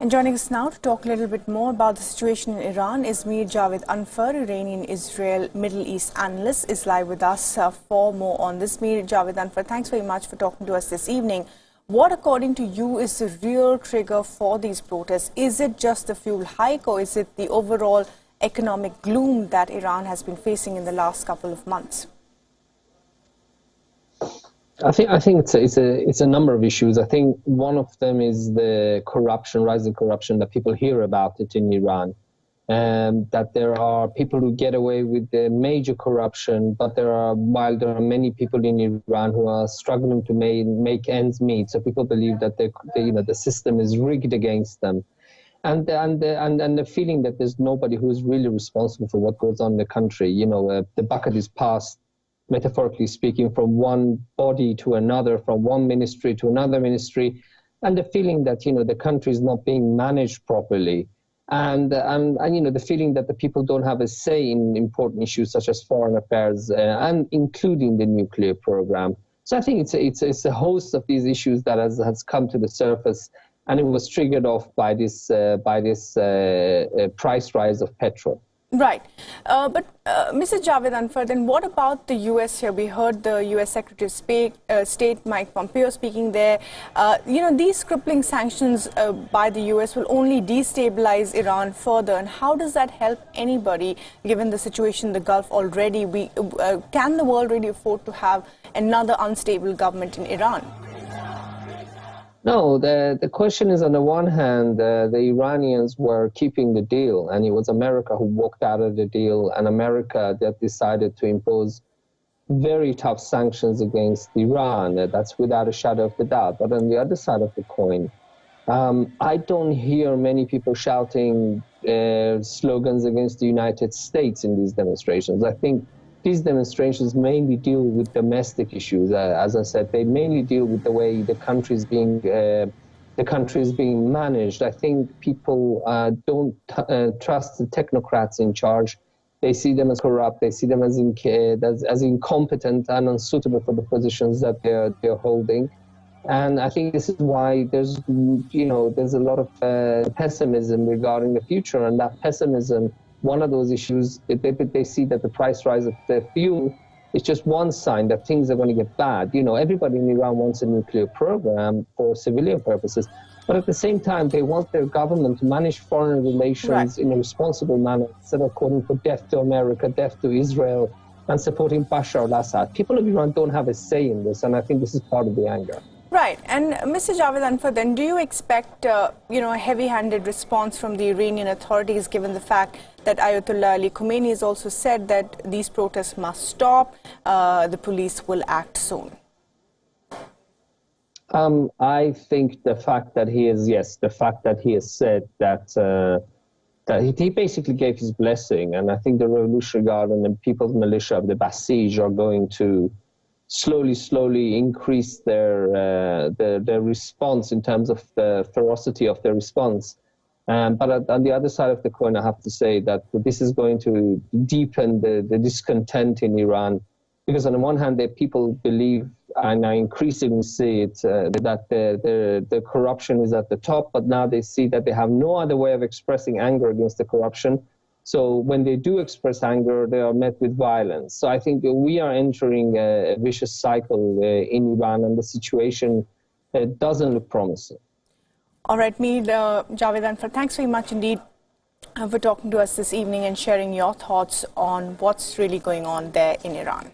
And joining us now to talk a little bit more about the situation in Iran is Meir Javedanfar, Iranian-Israel Middle East analyst, is live with us for more on this. Meir Javedanfar, thanks very much for talking to us this evening. What, according to you, is the real trigger for these protests? Is it just the fuel hike, or is it the overall economic gloom that Iran has been facing in the last couple of months? I think it's a number of issues. I think one of them is the corruption, rising corruption, that people hear about it in Iran, and that there are people who get away with the major corruption, but while there are many people in Iran who are struggling to make ends meet. So people believe that the system is rigged against them, and the feeling that there's nobody who is really responsible for what goes on in the country. The bucket is passed, metaphorically speaking, from one body to another, from one ministry to another ministry, and the feeling that the country is not being managed properly, and the feeling that the people don't have a say in important issues such as foreign affairs and including the nuclear program. So I think it's a host of these issues that has come to the surface, and it was triggered off by this price rise of petrol. Right. But Mr. Javedanfar, then what about the U.S. here? We heard the U.S. Secretary of State Mike Pompeo speaking there. These crippling sanctions by the U.S. will only destabilize Iran further. And how does that help anybody, given the situation in the Gulf already? Can the world really afford to have another unstable government in Iran? No, the question is, on the one hand, the Iranians were keeping the deal, and it was America who walked out of the deal, and America that decided to impose very tough sanctions against Iran. That's without a shadow of a doubt. But on the other side of the coin, I don't hear many people shouting slogans against the United States in these demonstrations. I think these demonstrations mainly deal with domestic issues. As I said, they mainly deal with the way the country is being managed. I think people don't trust the technocrats in charge. They see them as corrupt. They see them as incompetent and unsuitable for the positions that they're holding. And I think this is why there's a lot of pessimism regarding the future, and that pessimism, one of those issues, they see that the price rise of the fuel is just one sign that things are going to get bad. Everybody in Iran wants a nuclear program for civilian purposes, but at the same time, they want their government to manage foreign relations in a responsible manner, instead of calling for death to America, death to Israel, and supporting Bashar al-Assad. People of Iran don't have a say in this, and I think this is part of the anger. Right. And Mr. Javedanfar, then do you expect, a heavy-handed response from the Iranian authorities, given the fact that Ayatollah Ali Khomeini has also said that these protests must stop, the police will act soon? I think the fact that he has said that he basically gave his blessing, and I think the Revolutionary Guard and the People's Militia of the Basij are going to slowly increase their response in terms of the ferocity of their response. But on the other side of the coin, I have to say that this is going to deepen the discontent in Iran, because on the one hand, the people believe, and I increasingly see it, that the corruption is at the top, but now they see that they have no other way of expressing anger against the corruption. So when they do express anger, they are met with violence. So I think we are entering a vicious cycle in Iran, and the situation doesn't look promising. All right, Meir Javedanfar, thanks very much indeed for talking to us this evening and sharing your thoughts on what's really going on there in Iran.